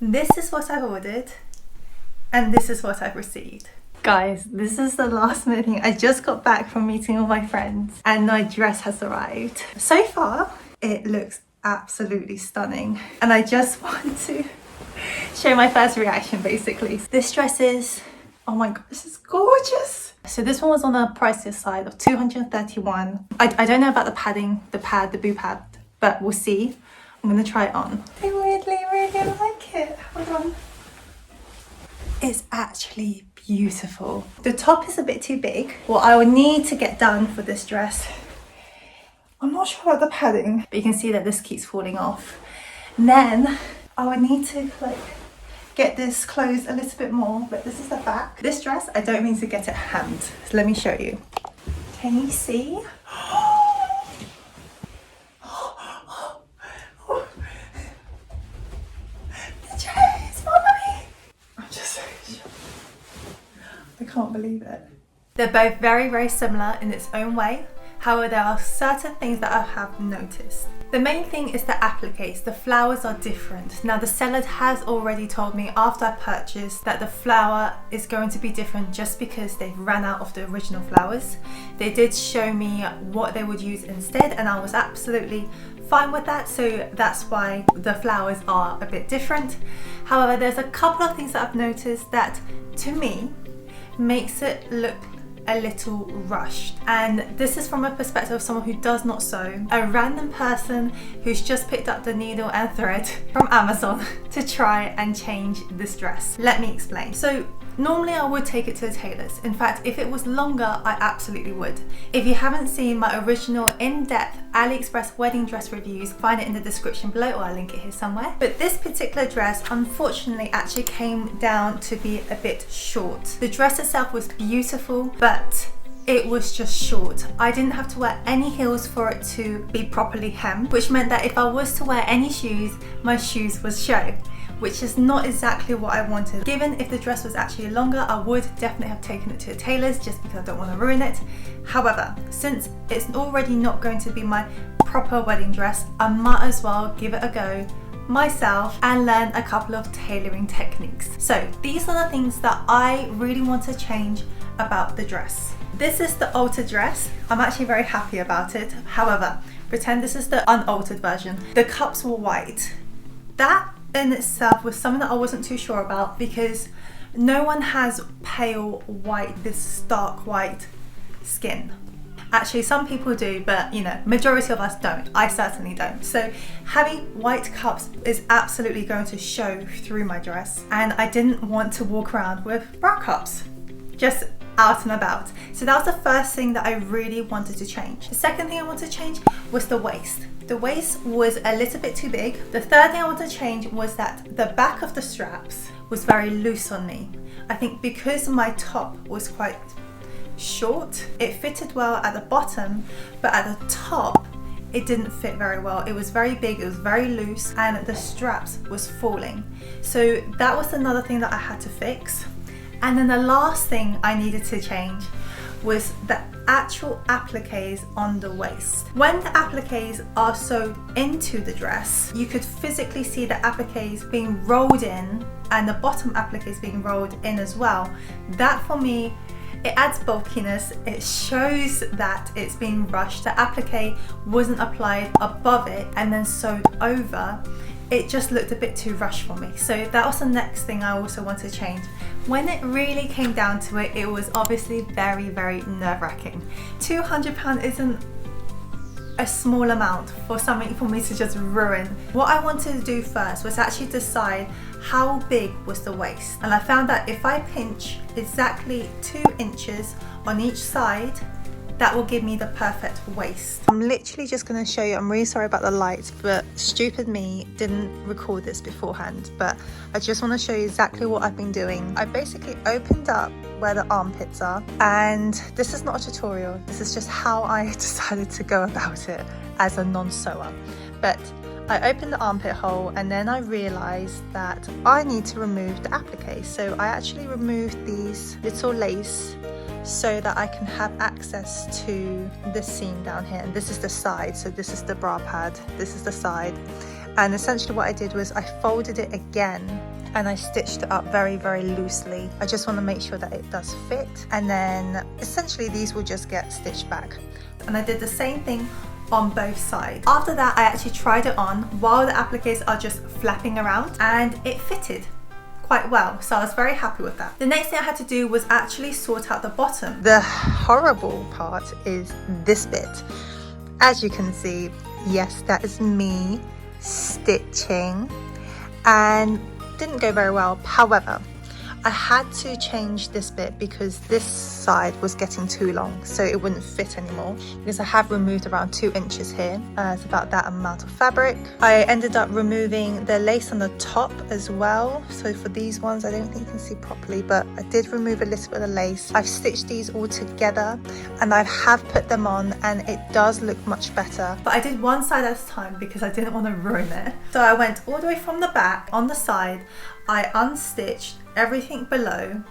This is what I've ordered and this is what I've received. Guys, this is the last minute thing. I just got back from meeting all my friends and my dress has arrived. So far, it looks absolutely stunning. And I just want to show my first reaction basically. This dress is, oh my god, this is gorgeous. So this one was on the pricier side of $231. I don't know about the padding, the boot pad, but we'll see. I'm gonna try it on. I weirdly really like it. Hold on. It's actually beautiful. The top is a bit too big. What I will need to get done for this dress, I'm not sure about the padding, but you can see that this keeps falling off. And then I would need to get this closed a little bit more, but this is the back. This dress, I don't mean to get it hemmed. So let me show you. Can you see? I can't believe it. They're both very similar in its own way. However, there are certain things that I have noticed. The main thing is the appliques. The flowers are different. Now the seller has already told me after I purchased that the flower is going to be different just because they've ran out of the original flowers. They did show me what they would use instead and I was absolutely fine with that, so that's why the flowers are a bit different. However, there's a couple of things that I've noticed that to me makes it look a little rushed, and this is from a perspective of someone who does not sew, a random person who's just picked up the needle and thread from Amazon to try and change this dress. Let me explain. So normally I would take it to the tailors. In fact, if it was longer, I absolutely would. If you haven't seen my original in-depth AliExpress wedding dress reviews, find it in the description below or I'll link it here somewhere. But this particular dress, unfortunately, actually came down to be a bit short. The dress itself was beautiful, but it was just short. I didn't have to wear any heels for it to be properly hemmed, which meant that if I was to wear any shoes, my shoes would show, which is not exactly what I wanted. Given if the dress was actually longer, I would definitely have taken it to a tailor's just because I don't want to ruin it. However, since it's already not going to be my proper wedding dress, I might as well give it a go myself and learn a couple of tailoring techniques. So these are the things that I really want to change about the dress. This is the altered dress. I'm actually very happy about it. However, pretend this is the unaltered version. The cups were white. That in itself was something that I wasn't too sure about because no one has pale white, this stark white skin. Actually, some people do, but you know, majority of us don't. I certainly don't. So having white cups is absolutely going to show through my dress, and I didn't want to walk around with bra cups just out and about. So that was the first thing that I really wanted to change. The second thing I wanted to change was the waist. The waist was a little bit too big. The third thing I wanted to change was that the back of the straps was very loose on me. I think because my top was quite short, it fitted well at the bottom, but at the top it didn't fit very well. It was very big, it was very loose, and the straps was falling. So that was another thing that I had to fix. And then the last thing I needed to change was the actual appliques on the waist. When the appliques are sewed into the dress, you could physically see the appliques being rolled in and the bottom appliques being rolled in as well. That for me, it adds bulkiness, it shows that it's being rushed. The applique wasn't applied above it and then sewed over. It just looked a bit too rushed for me. So that was the next thing I also wanted to change. When it really came down to it, it was obviously very nerve-wracking. £200 isn't a small amount for something for me to just ruin. What I wanted to do first was actually decide how big was the waist. And I found that if I pinch exactly 2 inches on each side, that will give me the perfect waist. I'm literally just going to show you, I'm really sorry about the lights, but stupid me didn't record this beforehand, but I just want to show you exactly what I've been doing. I basically opened up where the armpits are, and this is not a tutorial, this is just how I decided to go about it as a non-sewer. But I opened the armpit hole and then I realized that I need to remove the applique. So I actually removed these little lace so that I can have access to this seam down here, and this is the side, so this is the bra pad, this is the side, and essentially what I did was I folded it again and I stitched it up very, very loosely. I just want to make sure that it does fit, and then essentially these will just get stitched back. And I did the same thing on both sides. After that, I actually tried it on while the appliques are just flapping around, and it fitted quite well, so I was very happy with that. The next thing I had to do was actually sort out the bottom. The horrible part is this bit. As you can see, yes, that is me stitching, and didn't go very well. However, I had to change this bit because this side was getting too long, so it wouldn't fit anymore, because I have removed around 2 inches here. It's about that amount of fabric. I ended up removing the lace on the top as well, so for these ones I don't think you can see properly, but I did remove a little bit of lace. I've stitched these all together and I have put them on, and it does look much better, but I did one side at a time because I didn't want to ruin it. So I went all the way from the back on the side, I unstitched everything below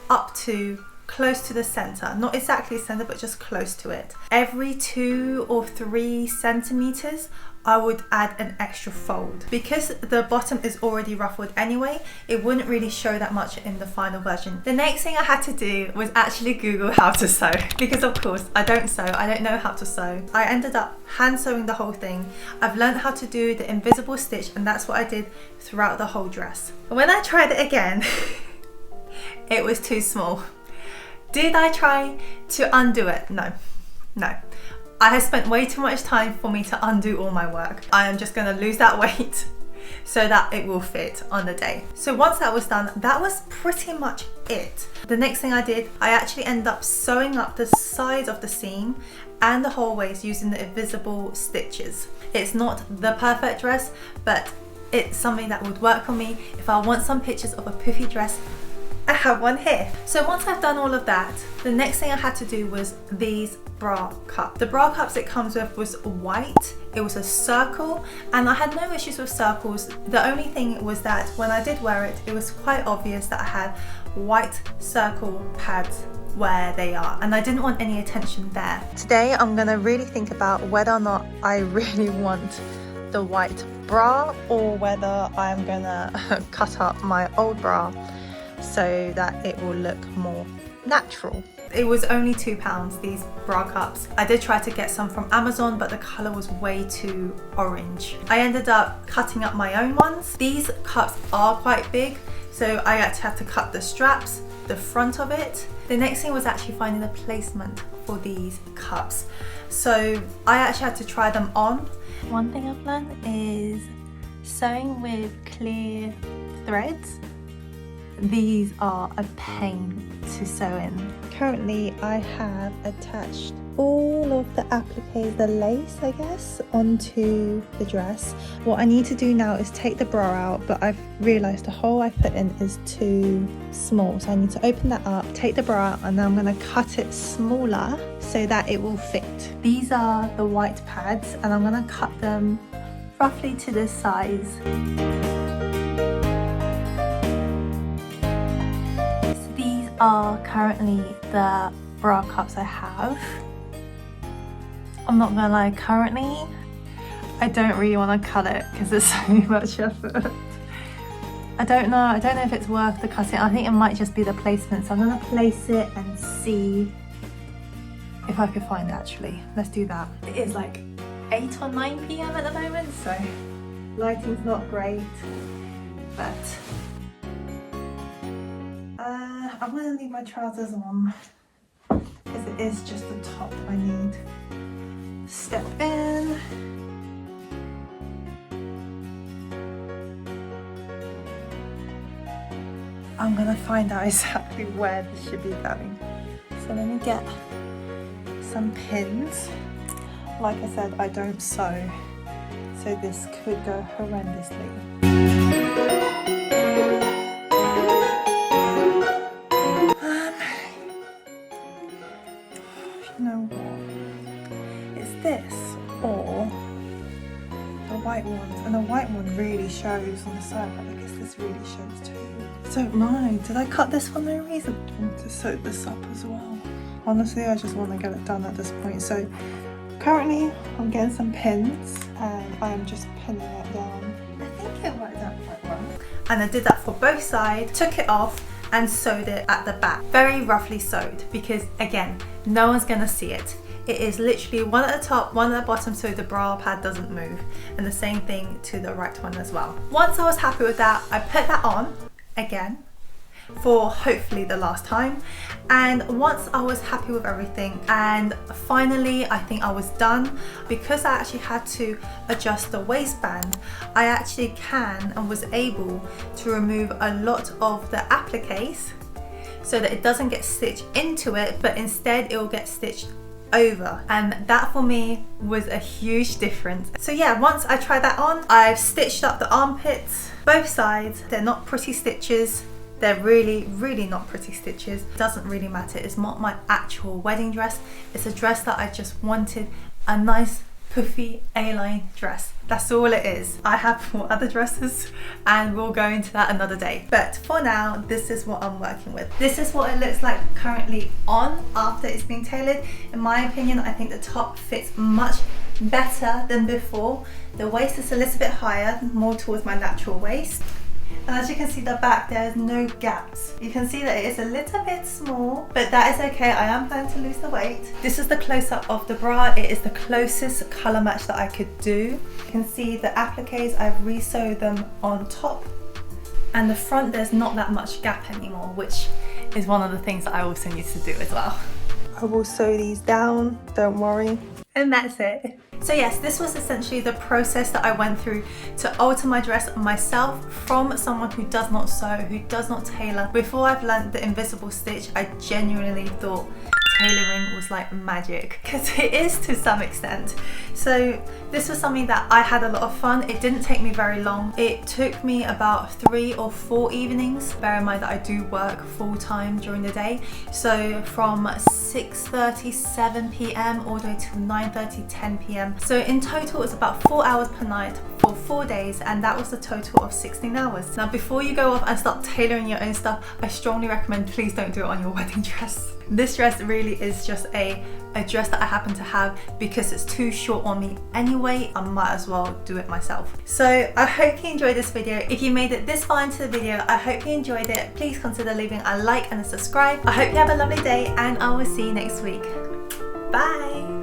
up to close to the center, not exactly center, but just close to it. Every 2 or 3 centimeters I would add an extra fold. Because the bottom is already ruffled anyway, it wouldn't really show that much in the final version. The next thing I had to do was actually Google how to sew, because of course I don't sew, I don't know how to sew. I ended up hand sewing the whole thing. I've learned how to do the invisible stitch, and that's what I did throughout the whole dress. When I tried it again, it was too small. Did I try to undo it? No. I have spent way too much time for me to undo all my work. I am just gonna lose that weight so that it will fit on the day. So once that was done, that was pretty much it. The next thing I did, I actually ended up sewing up the sides of the seam and the hallways using the invisible stitches. It's not the perfect dress, but it's something that would work for me. If I want some pictures of a poofy dress, I have one here. So once I've done all of that, the next thing I had to do was these bra cups. The bra cups it comes with was white. It was a circle, and I had no issues with circles. The only thing was that when I did wear it, it was quite obvious that I had white circle pads where they are, and I didn't want any attention there. Today I'm gonna really think about whether or not I really want the white bra, or whether I'm gonna cut up my old bra so that it will look more natural. It was only £2, these bra cups. I did try to get some from Amazon, but the colour was way too orange. I ended up cutting up my own ones. These cups are quite big, so I actually had to cut the straps, the front of it. The next thing was actually finding the placement for these cups. So I actually had to try them on. One thing I've learned is sewing with clear threads. These are a pain to sew in. Currently I have attached all of the appliques, the lace I guess, onto the dress. What I need to do now is take the bra out, but I've realised the hole I put in is too small, so I need to open that up, take the bra out, and then I'm going to cut it smaller so that it will fit. These are the white pads, and I'm going to cut them roughly to this size. Are currently the bra cups I have. I'm not gonna lie, currently I don't really want to cut it because it's so much effort. I don't know if it's worth the cutting. I think it might just be the placement, so I'm gonna place it and see if I can find it actually. Let's do that. It is like 8 or 9 p.m. at the moment, so lighting's not great, but I'm going to leave my trousers on because it is just the top I need. Step in. I'm going to find out exactly where this should be going. So let me get some pins. Like I said, I don't sew, so this could go horrendously. You know what? It's this or the white ones, and the white one really shows on the side, but I guess this really shows too. I don't know, did I cut this for no reason? I want to sew this up as well. Honestly, I just want to get it done at this point. So currently I'm getting some pins and I'm just pinning it down. I think it worked out quite well. And I did that for both sides, took it off and sewed it at the back. Very roughly sewed, because again, no one's gonna see it. It is literally one at the top, one at the bottom, so the bra pad doesn't move. And the same thing to the right one as well. Once I was happy with that, I put that on again for hopefully the last time. And once I was happy with everything, and finally I think I was done, because I actually had to adjust the waistband, I actually can and was able to remove a lot of the appliques so that it doesn't get stitched into it, but instead it will get stitched over, and that for me was a huge difference. So yeah, once I tried that on, I've stitched up the armpits, both sides. They're not pretty stitches. They're really not pretty stitches. It doesn't really matter. It's not my actual wedding dress. It's a dress that I just wanted, a nice puffy A-line dress. That's all it is. I have 4 other dresses and we'll go into that another day. But for now, this is what I'm working with. This is what it looks like currently on after it's been tailored. In my opinion, I think the top fits much better than before. The waist is a little bit higher, more towards my natural waist. And as you can see, the back, there's no gaps. You can see that it is a little bit small, but that is okay. I am planning to lose the weight. This is the close-up of the bra. It is the closest color match that I could do. You can see the appliques, I've re-sewed them on top. And the front, there's not that much gap anymore, which is one of the things that I also need to do as well. I will sew these down, don't worry. And that's it. So yes, this was essentially the process that I went through to alter my dress myself from someone who does not sew, who does not tailor. Before I've learned the invisible stitch, I genuinely thought tailoring was like magic, because it is to some extent. So this was something that I had a lot of fun. It didn't take me very long. It took me about 3 or 4 evenings. Bear in mind that I do work full time during the day. So from 6:30, 7 p.m. all the way to 9:30, 10 p.m. So in total it's about 4 hours per night for 4 days, and that was a total of 16 hours. Now before you go off and start tailoring your own stuff, I strongly recommend please don't do it on your wedding dress. This dress really is just a dress that I happen to have because it's too short on me anyway. I might as well do it myself. So I hope you enjoyed this video. If you made it this far into the video, I hope you enjoyed it. Please consider leaving a like and a subscribe. I hope you have a lovely day, and I will see you next week. Bye!